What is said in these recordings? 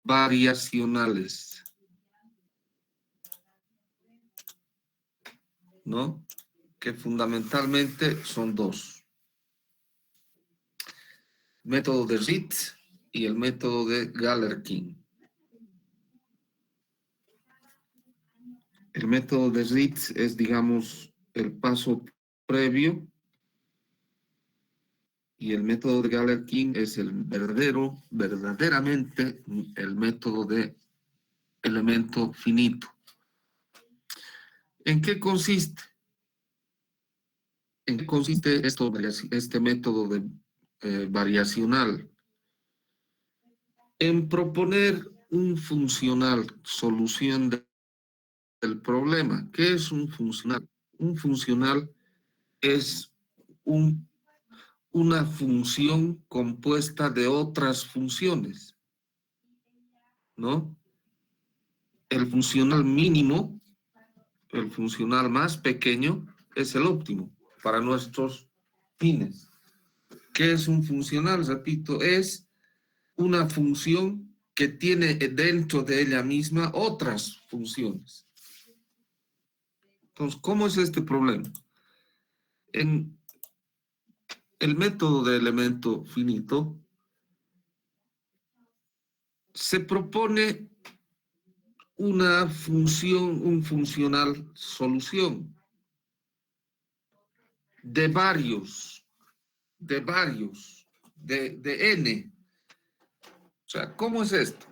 variacionales, ¿no? Que fundamentalmente son dos. Método de Ritz y el método de Galerkin. El método de Ritz es, digamos, el paso previo y el método de Galerkin es el verdaderamente el método de elemento finito. ¿En qué consiste? ¿En qué consiste este método variacional? En proponer un funcional solución del problema. ¿Qué es un funcional? Un funcional es una función compuesta de otras funciones, ¿no? El funcional mínimo, el funcional más pequeño, es el óptimo para nuestros fines. ¿Qué es un funcional? Repito, es una función que tiene dentro de ella misma otras funciones. Entonces, ¿cómo es este problema? En el método de elemento finito se propone una función, un funcional solución de n. O sea, ¿cómo es esto?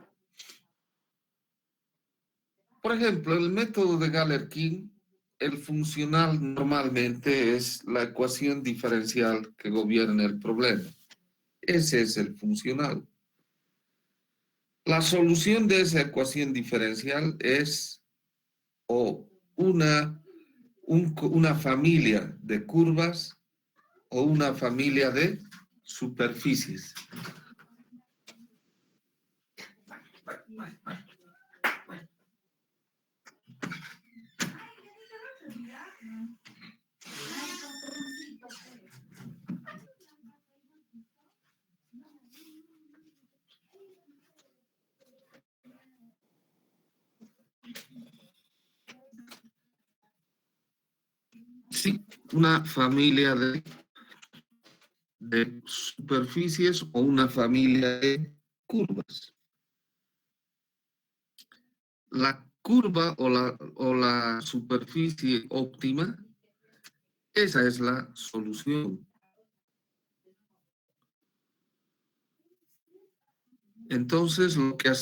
Por ejemplo, en el método de Galerkin, el funcional normalmente es la ecuación diferencial que gobierna el problema. Ese es el funcional. La solución de esa ecuación diferencial es o una familia de curvas o una familia de superficies. Sí, una familia de superficies o una familia de curvas. La curva o la superficie óptima, esa es la solución. Entonces, lo que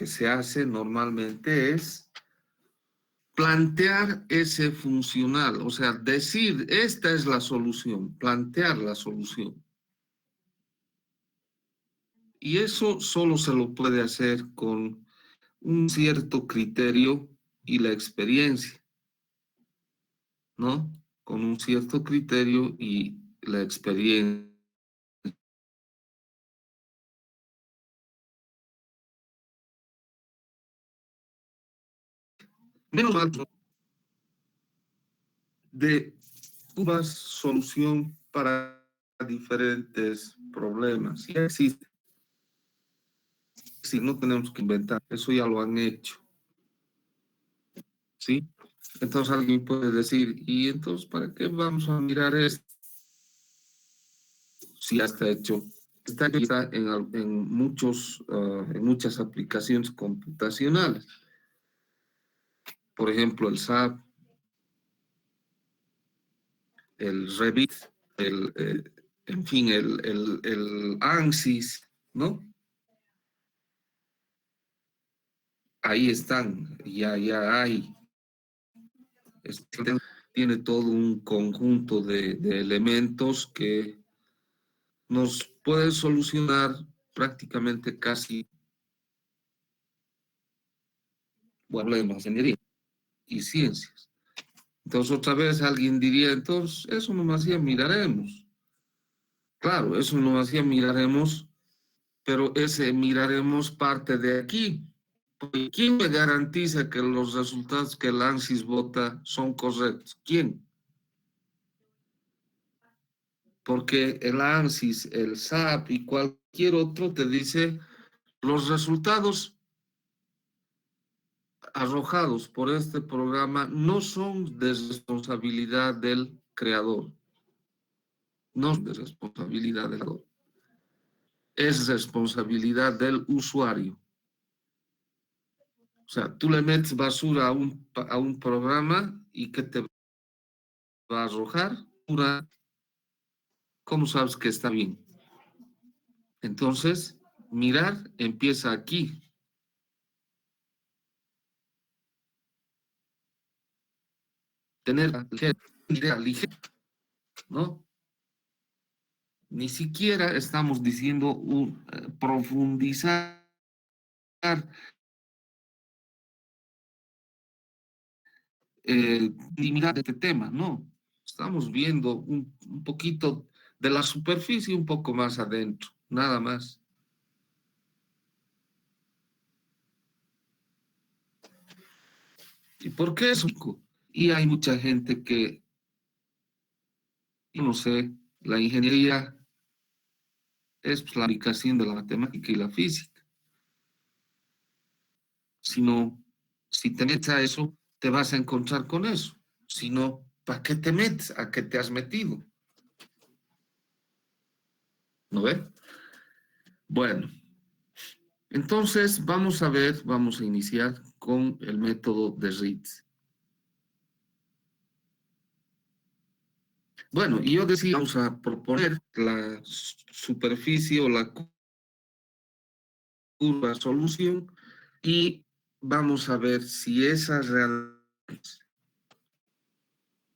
se hace normalmente es plantear ese funcional, o sea, decir, esta es la solución, plantear la solución. Y eso solo se lo puede hacer con un cierto criterio y la experiencia, ¿no? Con un cierto criterio y la experiencia. Menos mal de una solución para diferentes problemas. Ya existe. Si no tenemos que inventar, eso ya lo han hecho. ¿Sí? Entonces alguien puede decir, ¿y entonces para qué vamos a mirar esto? Si ya está hecho. Está en muchas aplicaciones computacionales. Por ejemplo, el SAP, el Revit, en fin, el ANSYS, ¿no? Ahí están, ya hay. Tiene todo un conjunto de elementos que nos pueden solucionar prácticamente casi problemas de ingeniería y ciencias. Entonces, otra vez alguien diría, entonces, eso nomás ya miraremos. Claro, eso nomás ya miraremos, pero ese miraremos parte de aquí. ¿Quién me garantiza que los resultados que el ANSYS vota son correctos? ¿Quién? Porque el ANSYS, el SAP y cualquier otro te dice, Los resultados arrojados por este programa no son de responsabilidad del creador, no son de responsabilidad del creador, es responsabilidad del usuario. O sea, tú le metes basura a un programa y ¿qué te va a arrojar? ¿Cómo sabes que está bien? Entonces, mirar empieza aquí. Tener una idea ligera, ¿no? Ni siquiera estamos diciendo profundizar, eliminar este tema, no. Estamos viendo un poquito de la superficie, un poco más adentro, nada más. ¿Y por qué eso? Y hay mucha gente que, yo no sé, la ingeniería es pues, la aplicación de la matemática y la física. Si no, si te metes a eso, te vas a encontrar con eso. Si no, ¿para qué te metes? ¿A qué te has metido? ¿No ves? Bueno, entonces vamos a ver, vamos a iniciar con el método de Ritz. Bueno, y yo decía, vamos a proponer la superficie o la curva solución y vamos a ver si esa realmente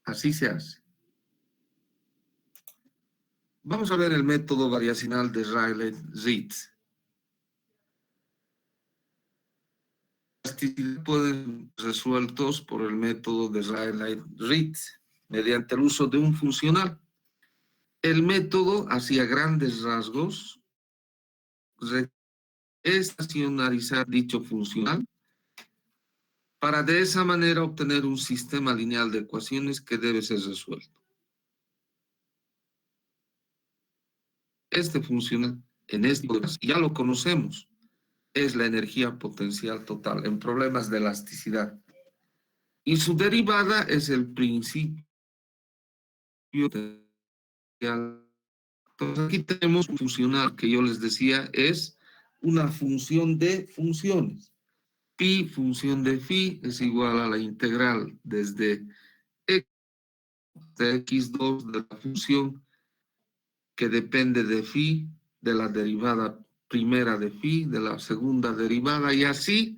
así se hace. Vamos a ver el método variacional de Rayleigh-Ritz. Pueden ser resueltos por el método de Rayleigh-Ritz mediante el uso de un funcional. El método, hacia grandes rasgos, estacionarizar dicho funcional para de esa manera obtener un sistema lineal de ecuaciones que debe ser resuelto. Este funcional, en este caso, ya lo conocemos, es la energía potencial total en problemas de elasticidad. Y su derivada es el principio de... Entonces aquí tenemos un funcional que yo les decía es una función de funciones. Pi, función de phi, es igual a la integral desde x de x2 de la función que depende de phi, de la derivada primera de phi, de la segunda derivada, y así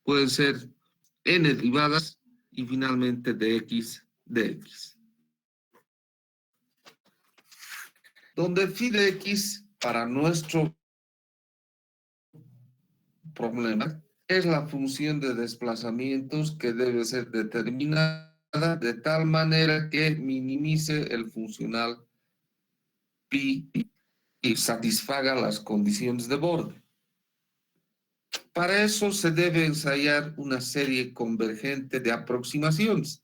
pueden ser n derivadas y finalmente de x de x. Donde phi de x para nuestro problema es la función de desplazamientos que debe ser determinada de tal manera que minimice el funcional pi y satisfaga las condiciones de borde. Para eso se debe ensayar una serie convergente de aproximaciones.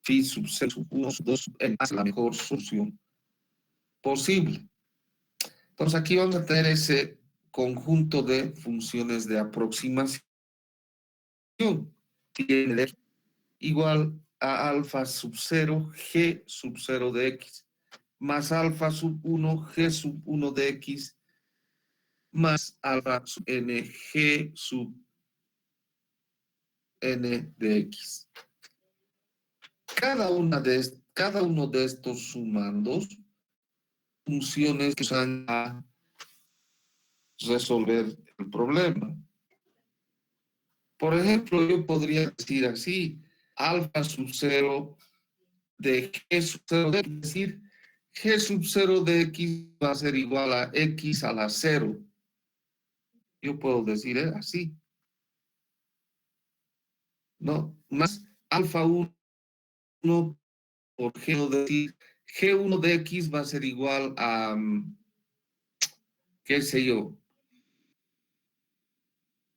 Phi sub 0 sub 1 sub 2 es la mejor solución posible. Entonces aquí vamos a tener ese conjunto de funciones de aproximación. Tiene igual a alfa sub 0 g sub 0 de x más alfa sub 1 g sub 1 de x más alfa sub n g sub n de x. Cada uno de estos sumandos funciones que usan a resolver el problema. Por ejemplo, yo podría decir así, alfa sub 0 de g sub 0 de x, es decir, g sub 0 de x va a ser igual a x a la 0. Yo puedo decir así, ¿no? Más alfa 1 por g1 de x, g1 de x va a ser igual a, qué sé yo,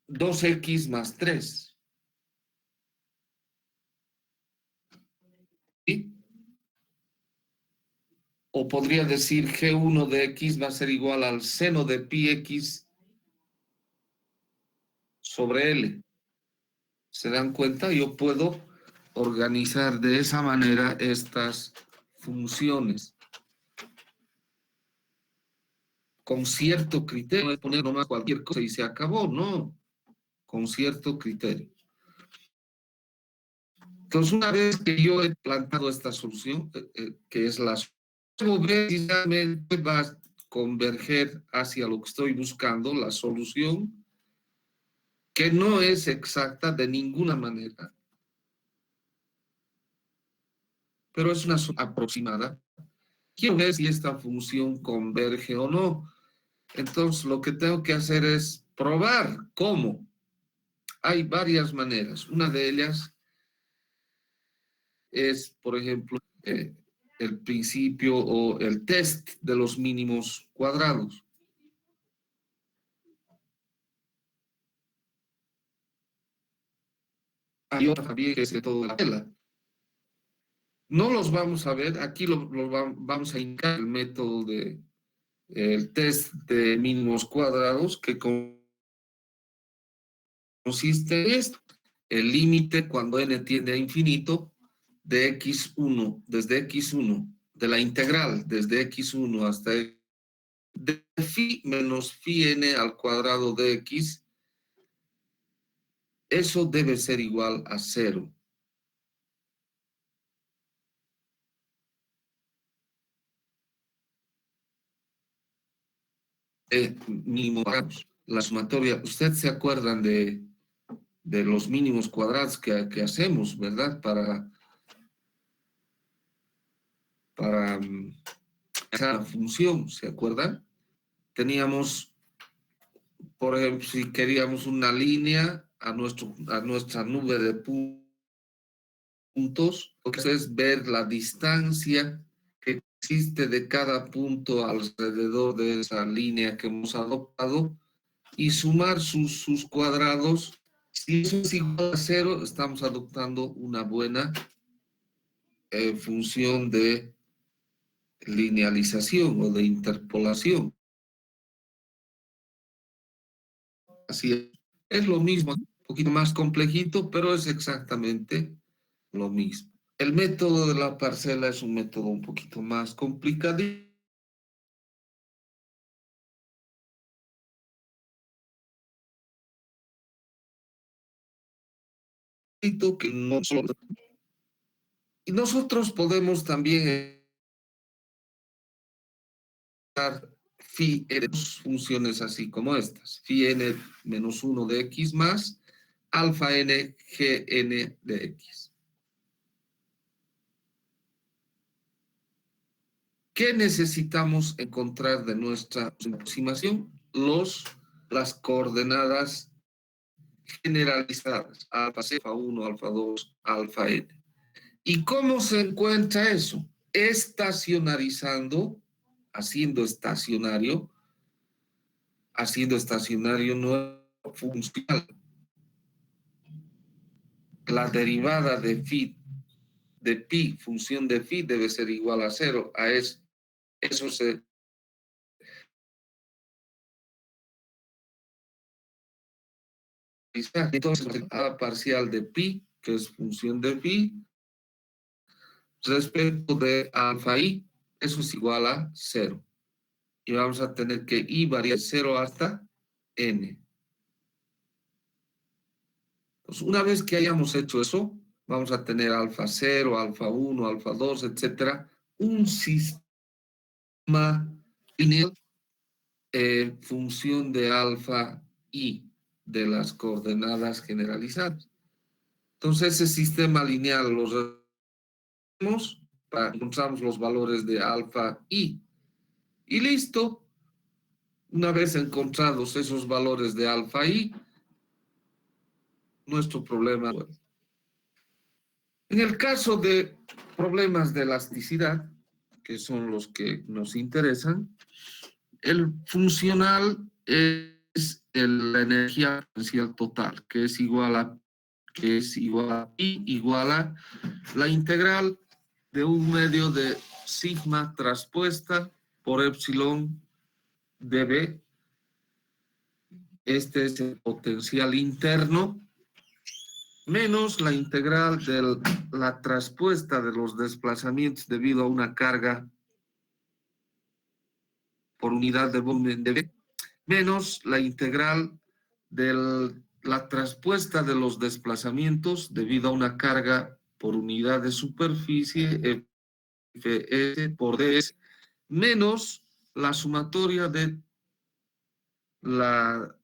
2x más 3. ¿Sí? O podría decir G1 de X va a ser igual al seno de pi X sobre L. ¿Se dan cuenta? Yo puedo organizar de esa manera estas funciones con cierto criterio. No es poner nomás cualquier cosa y se acabó, no. Con cierto criterio. Entonces, una vez que yo he plantado esta solución, que es la solución, precisamente va a converger hacia lo que estoy buscando, la solución, que no es exacta de ninguna manera, pero es una aproximada. Quiero ver si esta función converge o no. Entonces, lo que tengo que hacer es probar cómo. Hay varias maneras. Una de ellas es, por ejemplo, el principio o el test de los mínimos cuadrados. Hay otra también que es de toda la tela. No los vamos a ver, aquí vamos a indicar el método de el test de mínimos cuadrados que consiste en esto. El límite cuando n tiende a infinito de x1, desde x1, de la integral desde x1 hasta de phi menos phi n al cuadrado de x, eso debe ser igual a 0. Mínimo cuadrados. La sumatoria, ¿ustedes se acuerdan de los mínimos cuadrados que hacemos, ¿verdad? Para esa función, ¿se acuerdan? Teníamos, por ejemplo, si queríamos una línea a nuestra nube de puntos, lo que es ver la distancia que existe de cada punto alrededor de esa línea que hemos adoptado y sumar sus cuadrados. Si eso es igual a 0, estamos adoptando una buena función de linealización o de interpolación. Así es lo mismo, un poquito más complejito, pero es exactamente lo mismo. El método de la parcela es un método un poquito más complicadito, que y nosotros podemos también dar phi n funciones así como estas, phi n menos 1 de x más alfa n gn de x. ¿Qué necesitamos encontrar de nuestra aproximación? Las coordenadas generalizadas, alfa c, alfa 1, alfa 2, alfa n. ¿Y cómo se encuentra eso? Estacionarizando, haciendo estacionario no funcional. La derivada de pi, función de phi, debe ser igual a 0. Eso se entonces a parcial de pi, que es función de phi, respecto de alfa i, eso es igual a 0. Y vamos a tener que i varía 0 hasta n. Pues una vez que hayamos hecho eso, vamos a tener alfa 0, alfa 1, alfa 2, etcétera, un sistema lineal función de alfa i de las coordenadas generalizadas. Entonces, ese sistema lineal lo encontramos los valores de alfa i. Y listo. Una vez encontrados esos valores de alfa i, nuestro problema. En el caso de problemas de elasticidad, que son los que nos interesan, el funcional es la energía potencial total, que es igual a I igual a la integral de un medio de sigma traspuesta por epsilon dB. Este es el potencial interno, menos la integral de la traspuesta de los desplazamientos debido a una carga por unidad de volumen dB, menos la integral de la traspuesta de los desplazamientos debido a una carga por unidad de superficie, Fs por ds, menos la sumatoria de la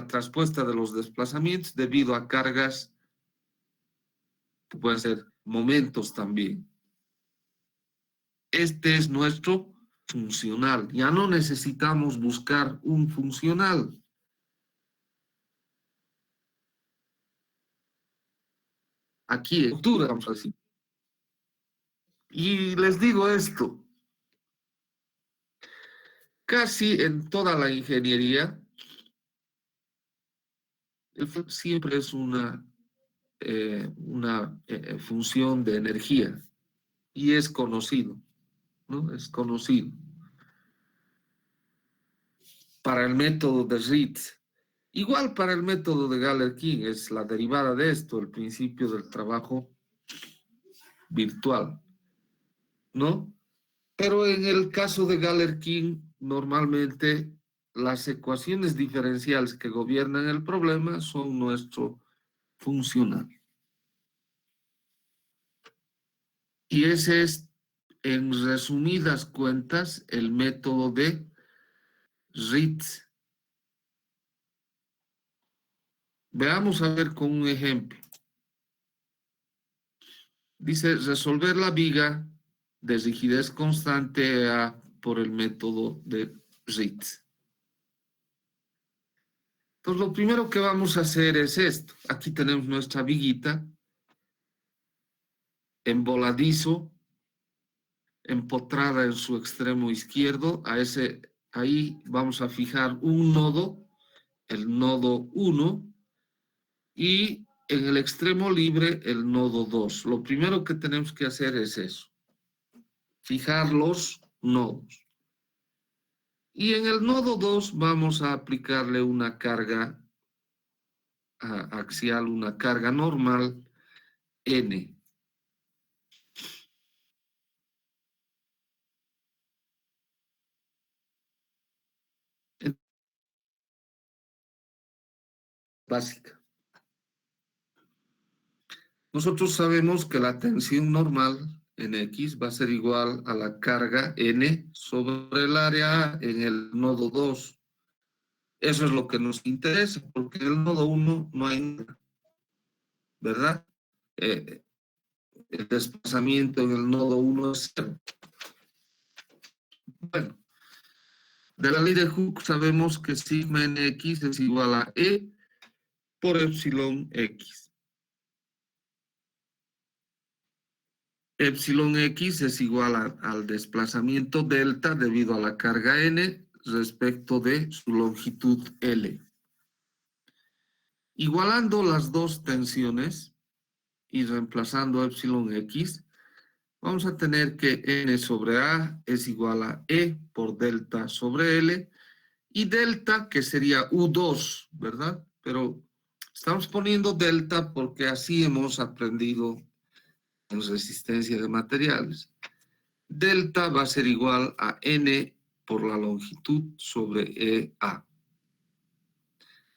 traspuesta de los desplazamientos debido a cargas, que pueden ser momentos también. Este es nuestro funcional. Ya no necesitamos buscar un funcional. Aquí, en octubre, vamos a decir. Y les digo esto. Casi en toda la ingeniería, siempre es una función de energía. Y es conocido, ¿no? Es conocido. Para el método de Ritz, igual para el método de Galerkin, es la derivada de esto, el principio del trabajo virtual, ¿no? Pero en el caso de Galerkin, normalmente las ecuaciones diferenciales que gobiernan el problema son nuestro funcional. Y ese es, en resumidas cuentas, el método de Ritz. Veamos a ver con un ejemplo. Dice, resolver la viga de rigidez constante por el método de Ritz. Entonces, lo primero que vamos a hacer es esto. Aquí tenemos nuestra viguita en voladizo, empotrada en su extremo izquierdo. Ahí vamos a fijar un nodo, el nodo 1, y en el extremo libre el nodo 2. Lo primero que tenemos que hacer es eso, fijar los nodos. Y en el nodo 2 vamos a aplicarle una carga axial, una carga normal, N. Básica. Nosotros sabemos que la tensión normal en X va a ser igual a la carga N sobre el área A en el nodo 2. Eso es lo que nos interesa, porque en el nodo 1 no hay nada, ¿verdad? El desplazamiento en el nodo 1 es 0. Bueno, de la ley de Hooke sabemos que sigma nx es igual a E por epsilon X. Epsilon X es igual al desplazamiento delta debido a la carga N respecto de su longitud L. Igualando las dos tensiones y reemplazando epsilon X, vamos a tener que N sobre A es igual a E por delta sobre L, y delta, que sería U2, ¿verdad? Pero estamos poniendo delta porque así hemos aprendido en resistencia de materiales. Delta va a ser igual a N por la longitud sobre EA.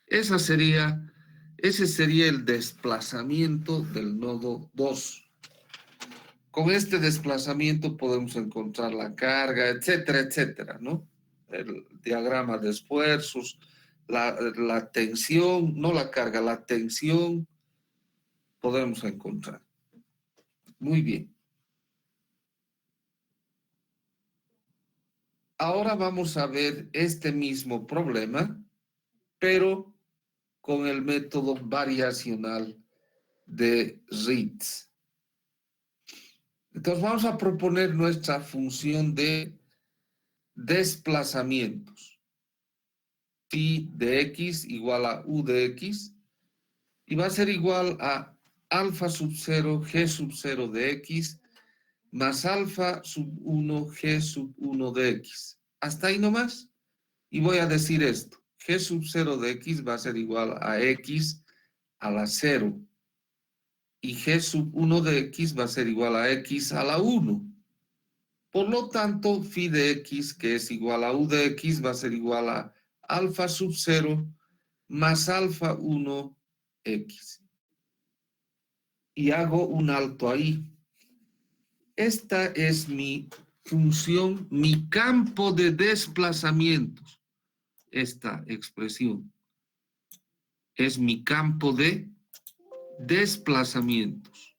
Ese sería el desplazamiento del nodo 2. Con este desplazamiento podemos encontrar la carga, etcétera, etcétera, ¿no? El diagrama de esfuerzos, la tensión, no la carga, la tensión podemos encontrar. Muy bien. Ahora vamos a ver este mismo problema, pero con el método variacional de Ritz. Entonces vamos a proponer nuestra función de desplazamientos. Phi de x igual a u de x, y va a ser igual a alfa sub 0, g sub 0 de x, más alfa sub 1 G sub 1 de X. Hasta ahí nomás. Y voy a decir esto. G sub 0 de X va a ser igual a X a la 0. Y G sub 1 de X va a ser igual a X a la 1. Por lo tanto, phi de X, que es igual a U de X, va a ser igual a alfa sub 0 más alfa 1 X. Y hago un alto ahí. Esta es mi función, mi campo de desplazamientos. Esta expresión es mi campo de desplazamientos.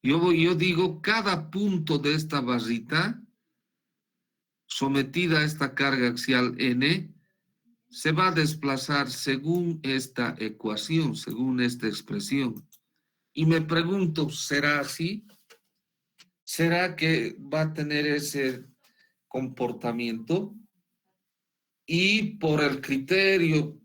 Yo digo, cada punto de esta barrita sometida a esta carga axial N se va a desplazar según esta ecuación, según esta expresión. Y me pregunto, ¿será así? ¿Será que va a tener ese comportamiento? Y por el criterio,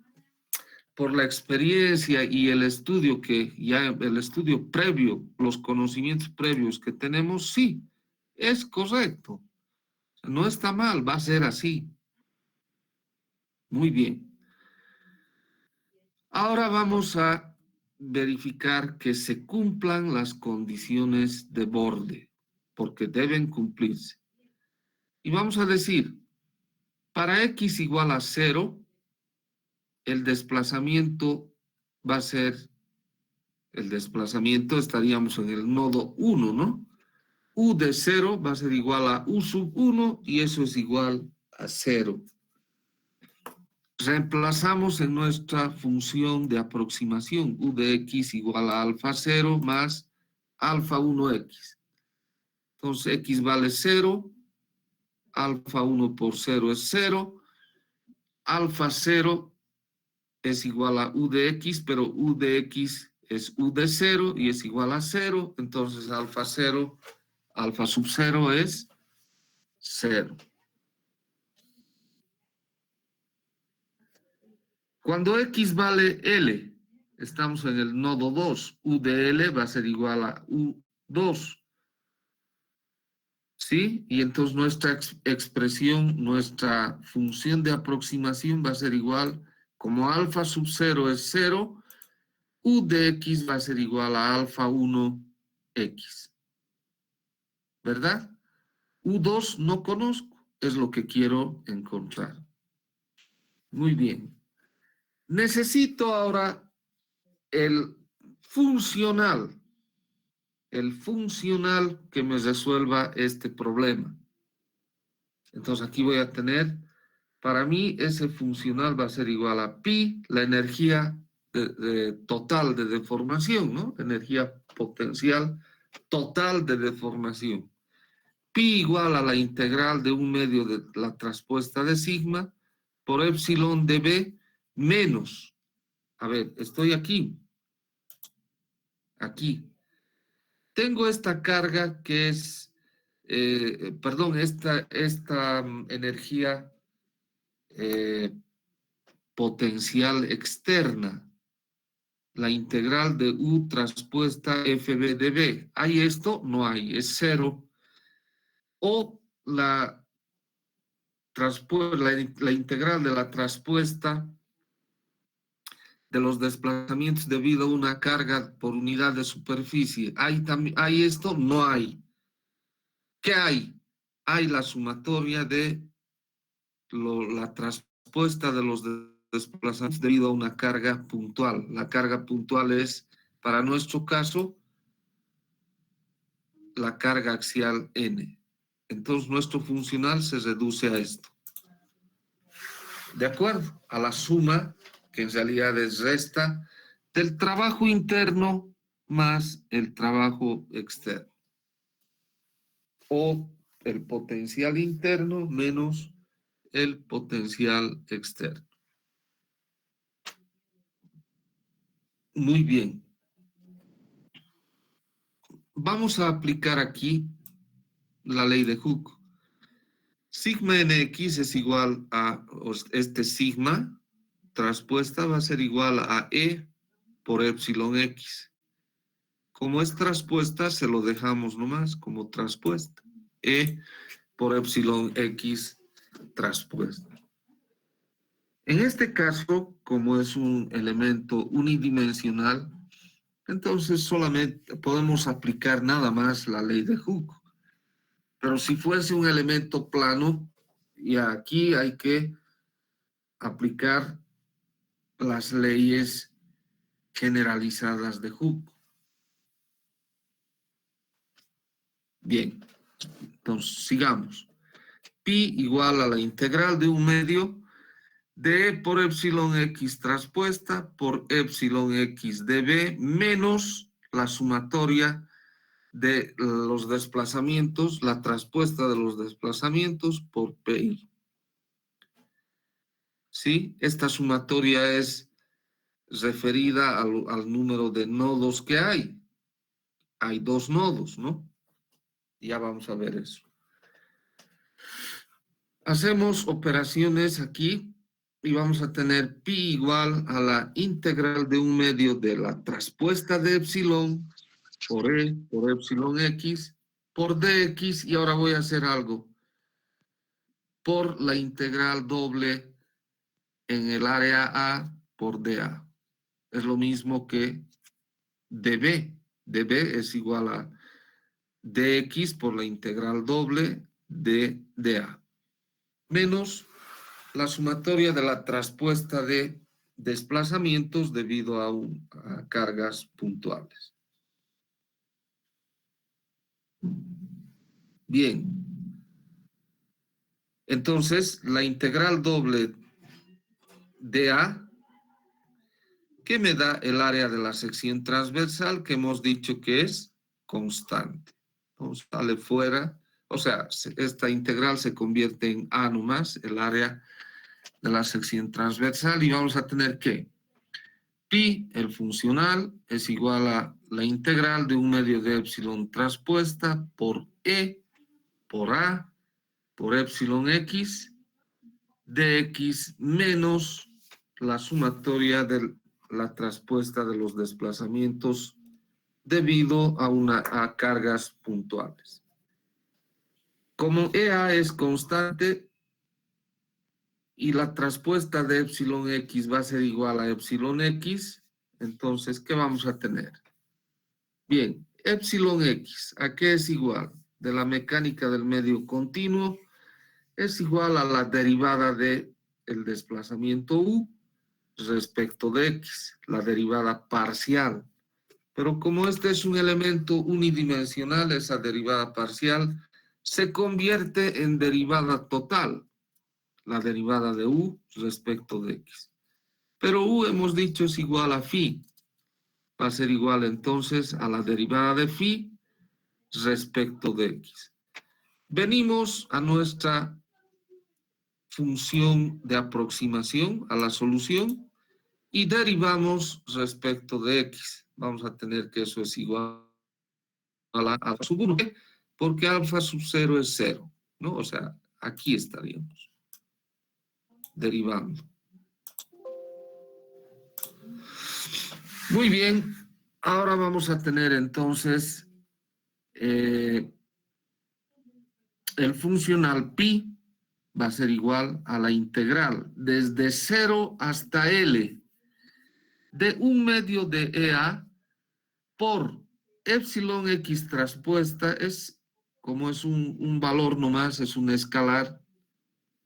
por la experiencia y el estudio el estudio previo, los conocimientos previos que tenemos, sí, es correcto. No está mal, va a ser así. Muy bien. Ahora vamos a verificar que se cumplan las condiciones de borde, porque deben cumplirse. Y vamos a decir, para X igual a 0, el desplazamiento va a ser, estaríamos en el nodo 1, ¿no? U de 0 va a ser igual a U sub 1 y eso es igual a 0. Reemplazamos en nuestra función de aproximación U de X igual a alfa 0 más alfa 1X. Entonces X vale 0, alfa 1 por 0 es 0, alfa 0 es igual a U de X, pero U de X es U de 0 y es igual a 0, entonces alfa 0, alfa sub 0 es 0. Cuando X vale L, estamos en el nodo 2, U de L va a ser igual a U2. ¿Sí? Y entonces nuestra expresión, nuestra función de aproximación va a ser igual, como alfa sub 0 es 0, U de X va a ser igual a alfa 1X. ¿Verdad? U2 no conozco, es lo que quiero encontrar. Muy bien. Necesito ahora el funcional que me resuelva este problema. Entonces aquí voy a tener, para mí ese funcional va a ser igual a pi, la energía total de deformación, ¿no? Energía potencial total de deformación. Pi igual a la integral de 1/2 de la traspuesta de sigma por epsilon de b menos, a ver, estoy aquí. Tengo esta carga que es, esta energía potencial externa, la integral de U traspuesta FB de B. ¿Hay esto? No hay, es 0. O la integral de la traspuesta de los desplazamientos debido a una carga por unidad de superficie. ¿Hay esto? No hay. ¿Qué hay? Hay la sumatoria de la traspuesta de los desplazamientos debido a una carga puntual. La carga puntual es, para nuestro caso, la carga axial N. Entonces, nuestro funcional se reduce a esto. ¿De acuerdo? A la suma, que en realidad es resta, del trabajo interno más el trabajo externo. O el potencial interno menos el potencial externo. Muy bien. Vamos a aplicar aquí la ley de Hooke. Sigma nx es igual a este sigma traspuesta va a ser igual a E por epsilon x. como es traspuesta, se lo dejamos nomás como traspuesta. E por epsilon X traspuesta. En este caso, como es un elemento unidimensional, entonces solamente podemos aplicar nada más la ley de Hooke. Pero si fuese un elemento plano, y aquí hay que aplicar las leyes generalizadas de Hooke. Bien, entonces sigamos. Pi igual a la integral de un medio de por epsilon x traspuesta por epsilon x de b menos la sumatoria de los desplazamientos, la traspuesta de los desplazamientos por pi. ¿Sí? Esta sumatoria es referida al número de nodos que hay. Hay 2 nodos, ¿no? Ya vamos a ver eso. Hacemos operaciones aquí y vamos a tener pi igual a la integral de un medio de la traspuesta de epsilon por e por epsilon x por dx, y ahora voy a hacer algo por la integral doble en el área A por dA. Es lo mismo que dB. dB es igual a dx por la integral doble de dA menos la sumatoria de la traspuesta de desplazamientos debido a cargas puntuales. Bien. Entonces, la integral doble de A, que me da el área de la sección transversal, que hemos dicho que es constante. Entonces, sale fuera, o sea, esta integral se convierte en A nomás, el área de la sección transversal, y vamos a tener que pi, el funcional, es igual a la integral de un medio de epsilon traspuesta por E, por A, por epsilon X, dx menos la sumatoria de la traspuesta de los desplazamientos debido a cargas puntuales. Como EA es constante y la traspuesta de epsilon X va a ser igual a epsilon X, entonces, ¿qué vamos a tener? Bien, epsilon X, ¿a qué es igual? De la mecánica del medio continuo, es igual a la derivada de el desplazamiento U respecto de X, la derivada parcial. Pero como este es un elemento unidimensional, esa derivada parcial se convierte en derivada total, la derivada de U respecto de X. Pero U hemos dicho es igual a phi. Va a ser igual entonces a la derivada de phi respecto de X. Venimos a nuestra función de aproximación a la solución y derivamos respecto de X. Vamos a tener que eso es igual a alfa sub 1, porque alfa sub 0 es 0, ¿no? O sea, aquí estaríamos derivando. Muy bien, ahora vamos a tener entonces el funcional pi va a ser igual a la integral desde 0 hasta L de un medio de EA por epsilon X traspuesta, es como es un valor nomás, es un escalar,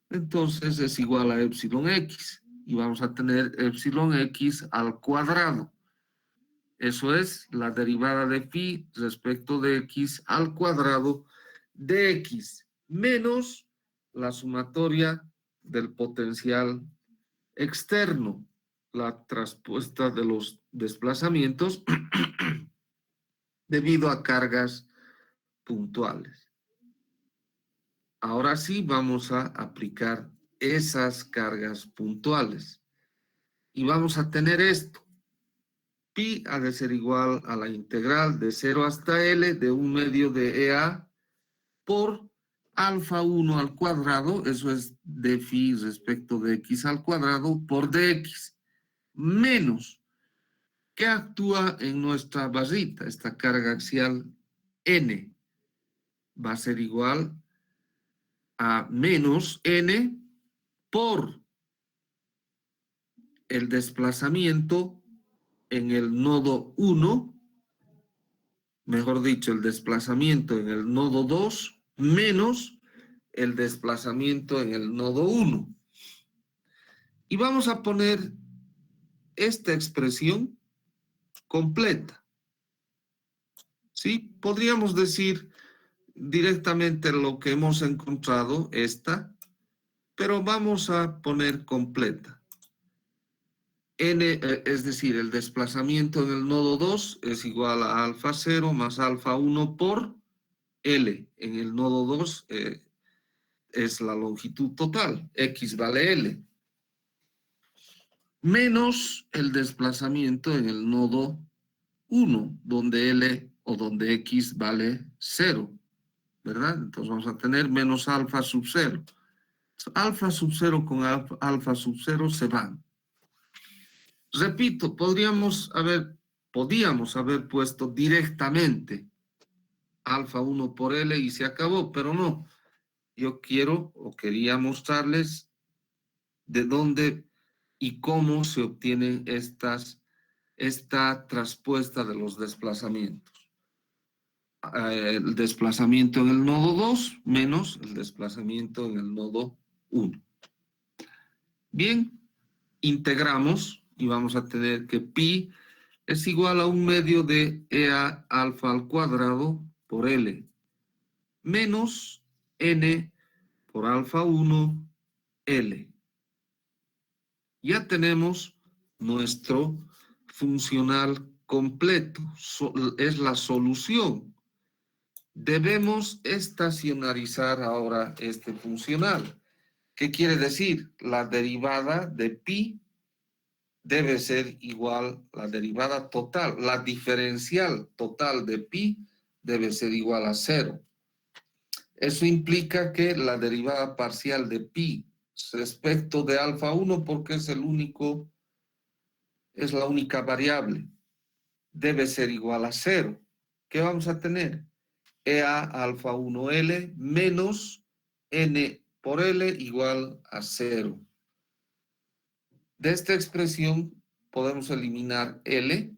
entonces es igual a epsilon X y vamos a tener epsilon X al cuadrado. Eso es la derivada de phi respecto de X al cuadrado de X menos la sumatoria del potencial externo, la traspuesta de los desplazamientos debido a cargas puntuales. Ahora sí vamos a aplicar esas cargas puntuales y vamos a tener esto. Pi ha de ser igual a la integral de 0 hasta L de un medio de EA por alfa 1 al cuadrado, eso es de phi respecto de X al cuadrado, por dx, menos ¿Qué actúa en nuestra barrita? Esta carga axial N va a ser igual a menos N por el desplazamiento en el nodo 1, mejor dicho, el desplazamiento en el nodo 2 menos el desplazamiento en el nodo 1. Y vamos a poner esta expresión completa. ¿Sí? Podríamos decir directamente lo que hemos encontrado, esta, pero vamos a poner completa. N, es decir, el desplazamiento en el nodo 2 es igual a alfa 0 más alfa 1 por L. En el nodo 2 es la longitud total, X vale L. Menos el desplazamiento en el nodo 1, donde L o donde X vale 0, ¿verdad? Entonces vamos a tener menos alfa sub 0. Alfa sub 0 con alfa sub 0 se van. Repito, podíamos haber puesto directamente alfa 1 por L y se acabó, pero no. Yo quiero o quería mostrarles de dónde y cómo se obtienen esta traspuesta de los desplazamientos. El desplazamiento en el nodo 2 menos el desplazamiento en el nodo 1. Bien, integramos y vamos a tener que pi es igual a 1/2 de EA alfa al cuadrado por L menos N por alfa 1 L. Ya tenemos nuestro funcional completo, es la solución. Debemos estacionarizar ahora este funcional. ¿Qué quiere decir? La derivada de pi debe ser igual a la derivada total. La diferencial total de pi debe ser igual a 0. Eso implica que la derivada parcial de pi respecto de alfa 1, porque es la única variable, debe ser igual a 0. ¿Qué vamos a tener? EA alfa 1L menos N por L igual a 0. De esta expresión podemos eliminar L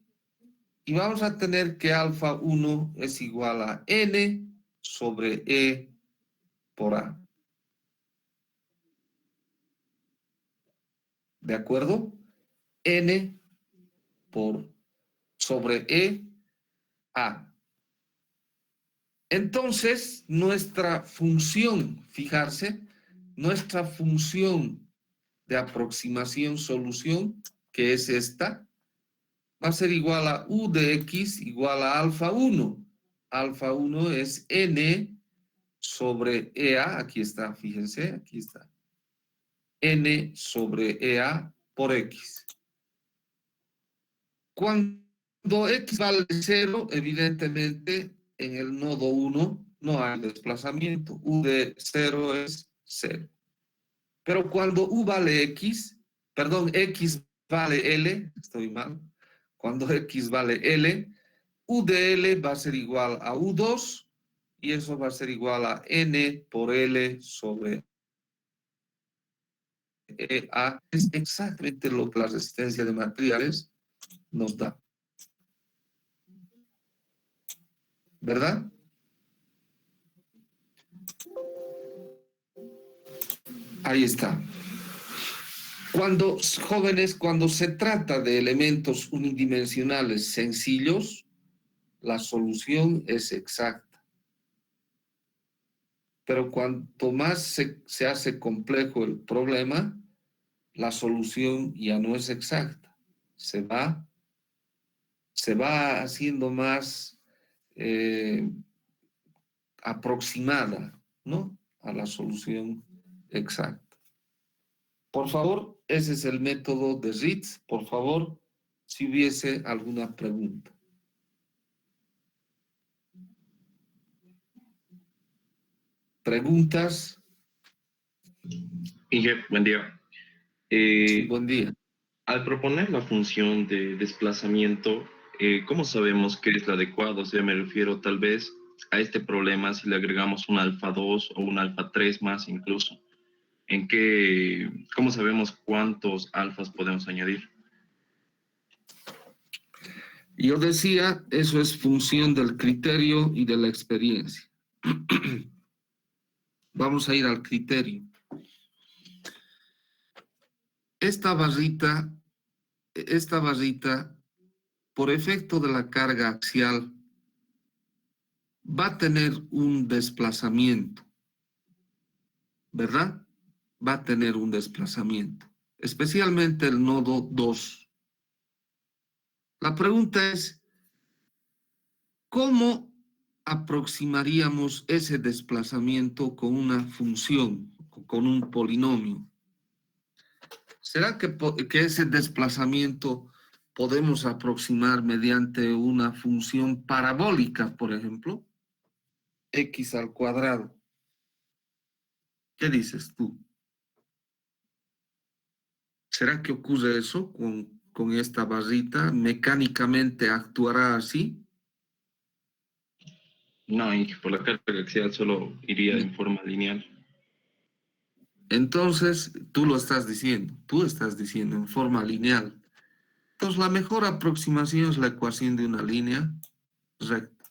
y vamos a tener que alfa 1 es igual a N sobre E por A. ¿De acuerdo? N sobre E A. Entonces, nuestra función, fijarse, nuestra función de aproximación-solución, que es esta, va a ser igual a U de X igual a alfa 1. Alfa 1 es N sobre EA, aquí está, fíjense, aquí está. N sobre EA por X. Cuando X vale 0, evidentemente en el nodo 1 no hay desplazamiento. U de 0 es 0. Pero cuando U vale X, perdón, X vale L, estoy mal. Cuando X vale L, U de L va a ser igual a U2 y eso va a ser igual a N por L sobre EA. Es exactamente lo que la resistencia de materiales nos da. ¿Verdad? Ahí está. Jóvenes, cuando se trata de elementos unidimensionales sencillos, la solución es exacta. Pero cuanto más se hace complejo el problema, la solución ya no es exacta. Se va haciendo más aproximada, ¿no?, a la solución exacta. Por favor, ese es el método de Ritz. Por favor, si hubiese alguna pregunta. ¿Preguntas? Inge, buen día. Sí, buen día. Al proponer la función de desplazamiento, ¿cómo sabemos qué es la adecuada? O sea, me refiero tal vez a este problema si le agregamos un alfa 2 o un alfa 3 más incluso. ¿Cómo sabemos cuántos alfas podemos añadir? Yo decía, eso es función del criterio y de la experiencia. Vamos a ir al criterio. Esta barrita, por efecto de la carga axial, va a tener un desplazamiento, ¿verdad? Va a tener un desplazamiento, especialmente el nodo 2. La pregunta es, ¿cómo aproximaríamos ese desplazamiento con una función, con un polinomio? ¿Será que ese desplazamiento podemos aproximar mediante una función parabólica, por ejemplo? X al cuadrado. ¿Qué dices tú? ¿Será que ocurre eso con esta barrita? ¿Mecánicamente actuará así? No, Inge, por la carga axial solo iría en forma lineal. Entonces, tú estás diciendo en forma lineal. Entonces, la mejor aproximación es la ecuación de una línea recta,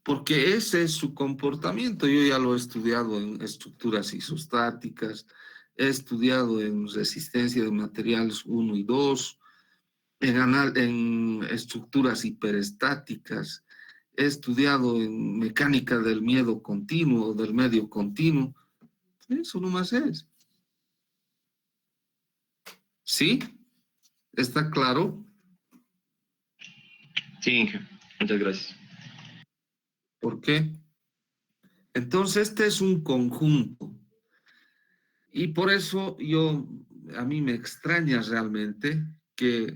porque ese es su comportamiento. Yo ya lo he estudiado en estructuras isostáticas, he estudiado en resistencia de materiales 1 y 2, en estructuras hiperestáticas, he estudiado en mecánica del miedo continuo, del medio continuo. Eso nomás es. ¿Sí? ¿Está claro? Sí, Inge, muchas gracias. ¿Por qué? Entonces, este es un conjunto. Y por eso a mí me extraña realmente que,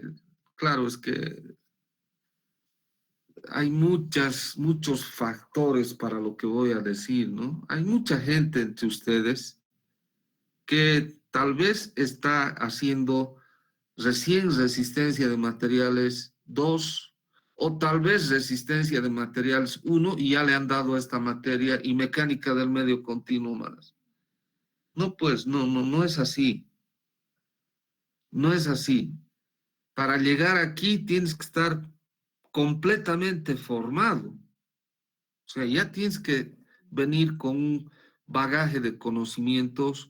claro, es que hay muchos factores para lo que voy a decir, ¿no? Hay mucha gente entre ustedes que tal vez está haciendo recién resistencia de materiales 2 o tal vez resistencia de materiales 1 y ya le han dado esta materia y mecánica del medio continuo más. No, pues no es así. No es así. Para llegar aquí tienes que estar completamente formado. O sea, ya tienes que venir con un bagaje de conocimientos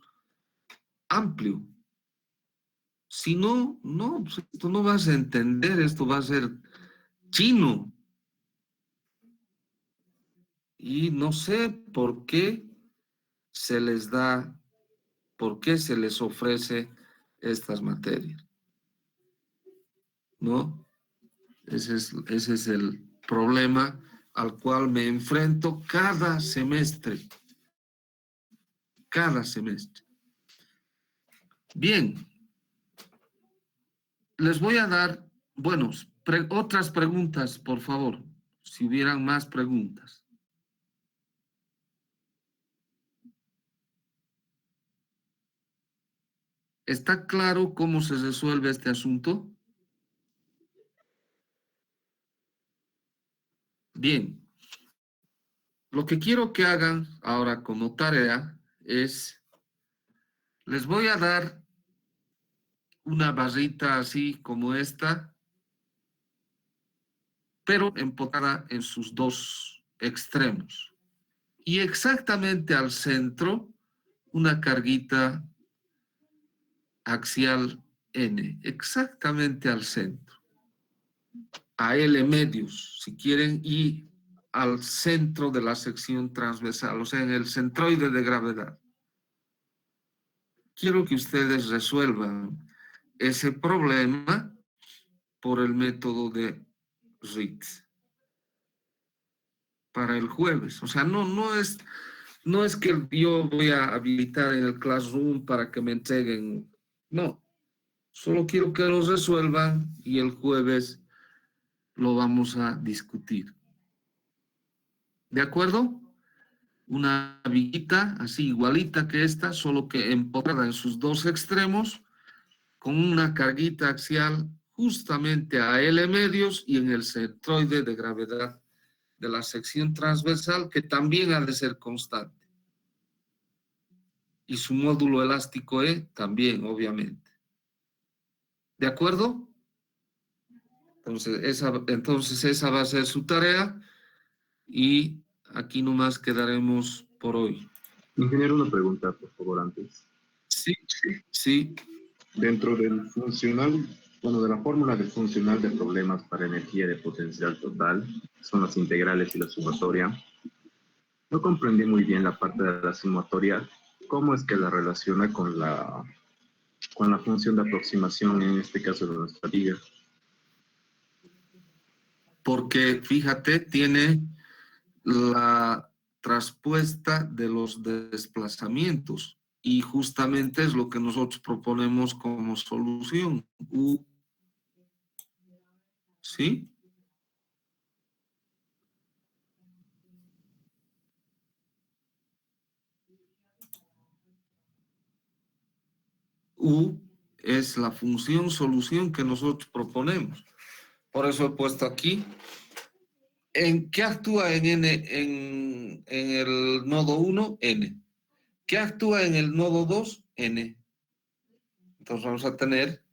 amplio. Si no, pues esto no vas a entender, esto va a ser chino. Y no sé se les da, por qué se les ofrece estas materias, ¿no? Ese es el problema al cual me enfrento cada semestre. Cada semestre. Bien, les voy a dar, bueno, otras preguntas, por favor, si hubieran más preguntas. ¿Está claro cómo se resuelve este asunto? Bien, lo que quiero que hagan ahora como tarea es, les voy a dar una barrita así como esta, pero empotrada en sus dos extremos. Y exactamente al centro, una carguita axial N, exactamente al centro. A L medios, si quieren, y al centro de la sección transversal, o sea, en el centroide de gravedad. Quiero que ustedes resuelvan ese problema por el método de Ritz para el jueves. O sea, no es que yo voy a habilitar en el Classroom para que me entreguen. No, solo quiero que lo resuelvan y el jueves lo vamos a discutir. ¿De acuerdo? Una viguita así igualita que esta, solo que empotrada en sus dos extremos con una carguita axial justamente a L medios y en el centroide de gravedad de la sección transversal, que también ha de ser constante. Y su módulo elástico E también, obviamente. ¿De acuerdo? Entonces esa va a ser su tarea y aquí nomás quedaremos por hoy. Ingeniero, una pregunta, por favor, antes. Sí, sí. Dentro del funcional, bueno, de la fórmula de funcional de problemas para energía de potencial total, son las integrales y la sumatoria. No comprendí muy bien la parte de la sumatoria. ¿Cómo es que la relaciona con la función de aproximación, en este caso de nuestra liga? Porque, fíjate, tiene la traspuesta de los desplazamientos y justamente es lo que nosotros proponemos como solución. ¿Sí? U es la función solución que nosotros proponemos. Por eso he puesto aquí. ¿En qué actúa en N en el nodo 1? N. ¿Qué actúa en el nodo 2? N. Entonces vamos a tener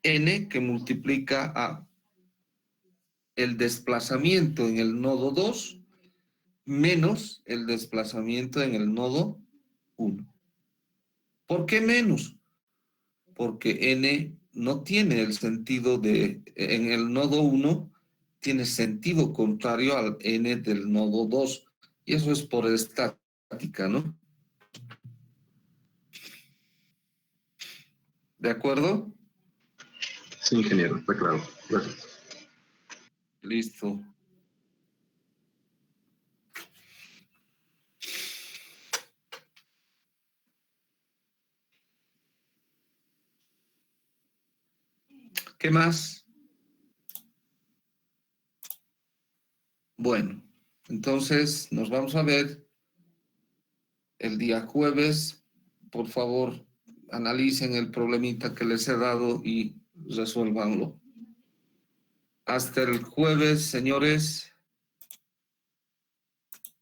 N que multiplica a el desplazamiento en el nodo 2 menos el desplazamiento en el nodo 1. ¿Por qué menos? Porque N no tiene el sentido en el nodo 1 tiene sentido contrario al N del nodo 2. Y eso es por estática, ¿no? ¿De acuerdo? Sí, ingeniero, está claro. Gracias. Listo. ¿Qué más? Bueno, entonces nos vamos a ver el día jueves. Por favor, analicen el problemita que les he dado y resuélvanlo. Hasta el jueves, señores.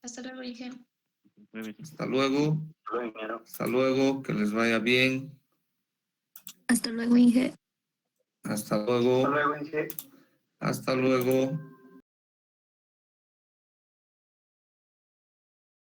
Hasta luego, Inge. Hasta luego. Hasta luego, que les vaya bien. Hasta luego, Inge. Hasta luego. Hasta luego.